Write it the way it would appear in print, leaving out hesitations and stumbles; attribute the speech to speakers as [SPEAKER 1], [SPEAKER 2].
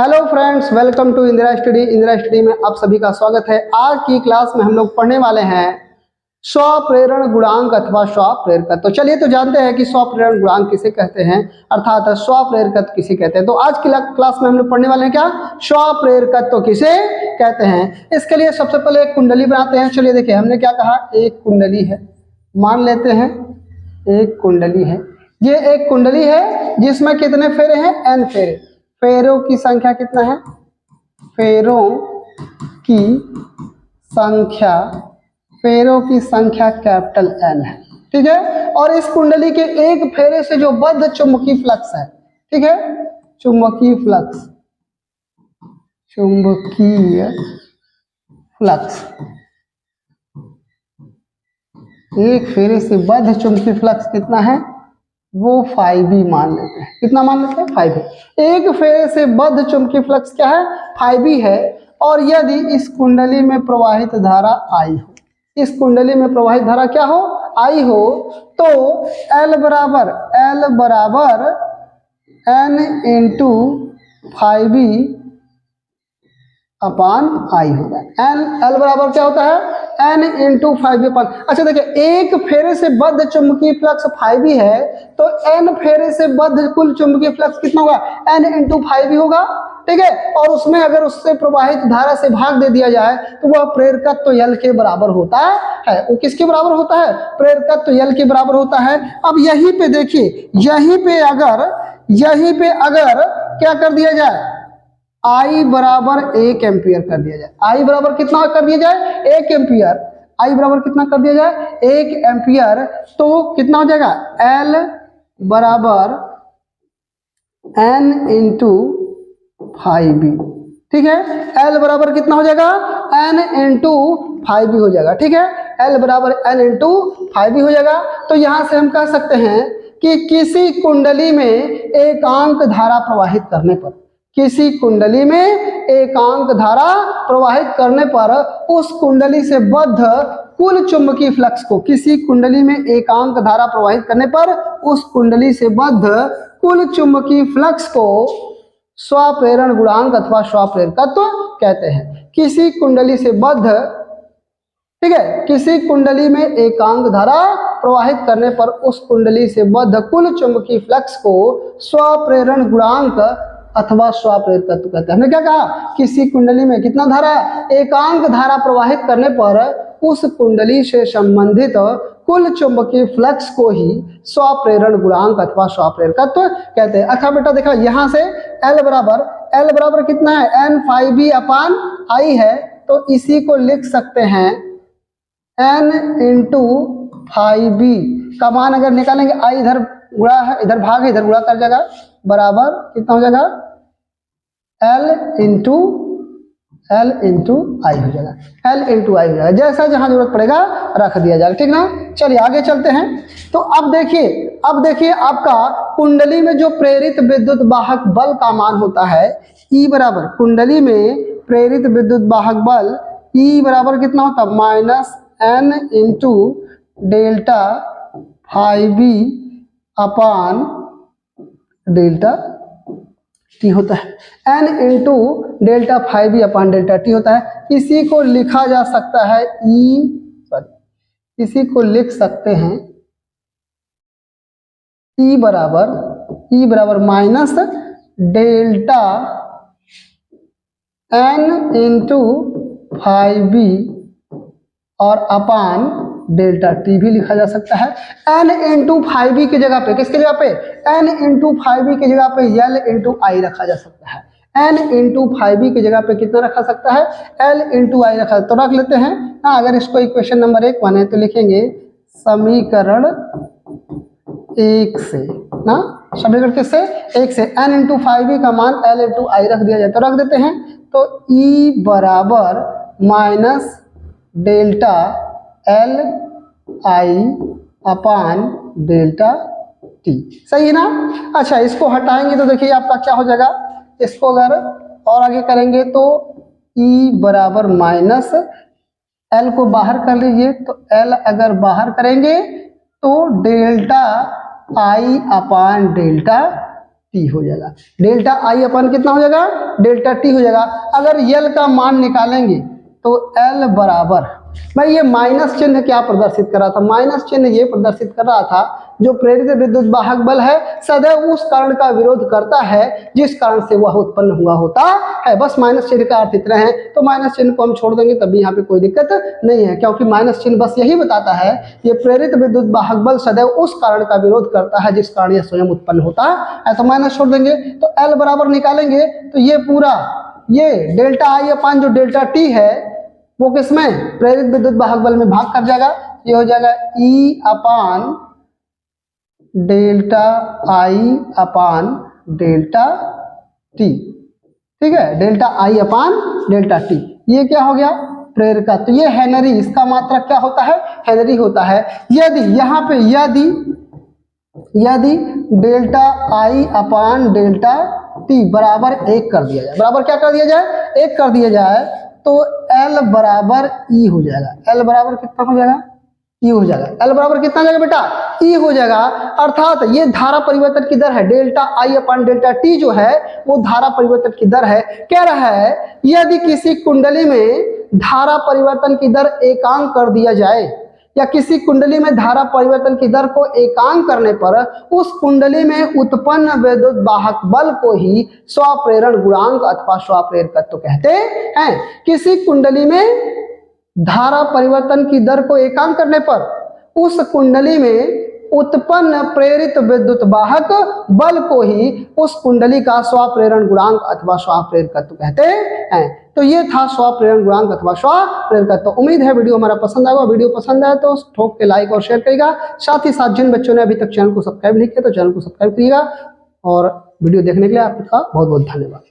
[SPEAKER 1] Hello friends, welcome to Indira study. Indira study में आप सभी का स्वागत है। आज की क्लास में हम लोग पढ़ने वाले हैं स्वप्रेरण गुणांक अथवा स्वप्रेरकत्व। तो चलिए तो जानते हैं कि स्वप्रेरण गुणांक किसे कहते हैं, अर्थात स्वप्रेरकत्व किसे कहते हैं। तो आज की क्लास में हम लोग पढ़ने वाले हैं क्या, स्वप्रेरकत्व किसे कहते हैं। इसके लिए सबसे पहले एक कुंडली बनाते हैं। चलिए देखिए, हमने क्या कहा, एक कुंडली है, मान लेते हैं एक कुंडली है। ये एक कुंडली है जिसमें कितने फेरे हैं, n फेरे। फेरों की संख्या कितना है, फेरों की संख्या, फेरों की संख्या कैपिटल N है, ठीक है। और इस कुंडली के एक फेरे से जो बद्ध चुंबकीय फ्लक्स है, ठीक है, चुंबकीय फ्लक्स, चुंबकीय फ्लक्स, एक फेरे से बद्ध चुंबकीय फ्लक्स कितना है, वो 5B मान लेते हैं। कितना मान लेते हैं, 5B। एक फेरे से बद्ध चुंबकीय फ्लक्स क्या है, 5B है। और यदि इस कुंडली में प्रवाहित धारा I हो, इस कुंडली में प्रवाहित धारा क्या हो, I हो, तो L बराबर N into 5B upon I होगा। L बराबर क्या होता है, N इंटू 5B अपान। अच्छा देखिए, एक फेरे से बद्ध चुंबकीय फ्लक्स 5B है, तो N फेरे से बद्ध कुल चुंबकीय फ्लक्स कितना होगा, N इंटू 5B होगा, ठीक है। और उसमें अगर उससे प्रवाहित धारा से भाग दे दिया जाए तो वह प्रेरकत्व L के बराबर होता है। वो किसके बराबर होता है, प्रेरकत्व L के बराबर होता है। अब यहीं पे देखिए, यहीं पे अगर क्या कर दिया जाए, I बराबर 1 एम्पियर कर दिया जाए। I बराबर कितना कर दिया जाए, 1 एम्पियर। I बराबर कितना कर दिया जाए, 1 एम्पियर। तो कितना हो जाएगा, L बराबर N इंटू 5B, ठीक है। L बराबर कितना हो जाएगा, N इंटू 5B हो जाएगा, ठीक है। L बराबर N इंटू 5B हो जाएगा। तो यहां से हम कह सकते हैं कि किसी कुंडली में एकांक धारा प्रवाहित करने पर, किसी कुंडली में एकांक धारा प्रवाहित करने पर उस कुंडली से बद्ध कुल चुंबकीय फ्लक्स को, किसी कुंडली में एकांक धारा प्रवाहित करने पर उस कुंडली से बद्ध कुल चुंबकीय फ्लक्स को स्वप्रेरण गुणांक अथवा स्वप्रेरकत्व कहते हैं। किसी कुंडली से बद्ध, ठीक है, किसी कुंडली में एकांक धारा प्रवाहित करने पर उस कुंडली से बद्ध कुल चुंबकीय फ्लक्स को स्वप्रेरण गुणांक अथवा स्वप्रेरकत्व कहते हैं। हमने क्या कहा, किसी कुंडली में कितना धारा, एकांक धारा प्रवाहित करने पर उस कुंडली से संबंधित कुल चुंबकीय फ्लक्स को ही स्वप्रेरण गुणांक अथवा स्वप्रेरकत्व कहते हैं। अच्छा बेटा देखा, यहां से L बराबर कितना है, N5B अपान I है। तो इसी को लिख सकते हैं N इंटू 5B का मान अगर निकालेंगे, I इधर गुणा है, इधर भाग है, इधर गुणा कर जाएगा, बराबर कितना हो जाएगा, L इंटू I हो जाएगा, L इंटू I हो जाएगा। जैसा जहां जरूरत पड़ेगा रख दिया जाएगा, ठीक ना। चलिए आगे चलते हैं। तो अब देखिए आपका कुंडली में जो प्रेरित विद्युत वाहक बल का मान होता है, E बराबर, कुंडली में प्रेरित विद्युत वाहक बल E बराबर कितना होता है, minus N into delta 5B अपान डेल्टा टी होता है। N इंटू डेल्टा 5B अपान डेल्टा टी होता है। इसी को लिखा जा सकता है इसी को लिख सकते हैं E बराबर minus delta N into 5B और अपान डेल्टा टी भी लिखा जा सकता है। N इंटू 5B की जगह पे, किसके जगह पे, N इंटू 5B की जगह पे L इंटू I रखा जा सकता है। N इंटू 5B की जगह पे कितना रखा सकता है, L इंटू I रखा। तो रख लेते हैं ना। अगर इसको इक्वेशन नंबर 1 माने तो लिखेंगे समीकरण 1 से ना, समीकरण किससे, 1 से। N इंटू 5B का मान L इंटू I रख दिया जाए, तो रख देते हैं। तो E बराबर minus delta L I upon delta T, सही है ना। अच्छा, इसको हटाएंगे तो देखिए आपका क्या हो जाएगा, इसको अगर और आगे करेंगे तो E बराबर माइनस L को बाहर कर लीजिए, तो L अगर बाहर करेंगे तो delta I upon delta T हो जाएगा। डेल्टा आई अपन कितना हो जाएगा, डेल्टा टी हो जाएगा। अगर यल का मान निकालेंगे तो एल बराबर, भाई ये माइनस चिन्ह क्या प्रदर्शित कर रहा था, माइनस चिन्ह ये प्रदर्शित कर रहा था जो प्रेरित विद्युत वाहक बल है सदैव उस कारण का विरोध करता है जिस कारण से वह उत्पन्न हुआ होता है। बस माइनस चिन्ह का अर्थ इतना है, तो माइनस चिन्ह को हम छोड़ देंगे तभी यहाँ पे कोई दिक्कत नहीं है, क्योंकि माइनस चिन्ह बस यही बताता है ये प्रेरित विद्युत वाहक बल सदैव उस कारण का विरोध करता है जिस कारण यह स्वयं उत्पन्न होता है, तो माइनस छोड़ देंगे। तो एल बराबर निकालेंगे तो ये पूरा ये डेल्टा आई अपान जो डेल्टा टी है वो किसमें, प्रेरित विद्युत वाहक बल में भाग कर जाएगा। ये हो जाएगा E upon delta I upon delta T, ठीक है, delta I upon delta T. ये क्या हो गया, प्रेरका। तो ये हेनरी, इसका मात्रक क्या होता है, हेनरी होता है। यदि यहाँ पे यदि delta I upon delta T बराबर 1 कर दिया जाए, बराबर क्या कर दिया जाए, 1 कर दिया जाए, तो L बराबर E हो जाएगा। L बराबर कितना हो जाएगा, E हो जाएगा। L बराबर कितना जाएगा बेटा, E हो जाएगा। अर्थात ये धारा परिवर्तन की दर है, delta I upon delta T जो है वो धारा परिवर्तन की दर है। कह रहा है यदि किसी कुंडली में धारा परिवर्तन की दर एकांक कर दिया जाए या किसी कुंडली में धारा परिवर्तन की दर को एकांक करने पर उस कुंडली में उत्पन्न विद्युत वाहक बल को ही स्वप्रेरण गुणांक अथवा स्वप्रेरकत्व कहते हैं। किसी कुंडली में धारा परिवर्तन की दर को एकांक करने पर उस कुंडली में उत्पन्न प्रेरित विद्युत वाहक बल को ही उस कुंडली का स्वप्रेरण गुणांक अथवा स्वप्रेरकत्व कहते हैं। तो ये था स्वप्रेरण गुणांक अथवा स्वप्रेरकत्व। उम्मीद है वीडियो हमारा पसंद आएगा। वीडियो पसंद आए तो ठोक के लाइक और शेयर करिएगा। साथ ही साथ जिन बच्चों ने अभी तक चैनल को सब्सक्राइब नहीं किया तो चैनल को सब्सक्राइब करिएगा। और वीडियो देखने के लिए आपका बहुत बहुत धन्यवाद।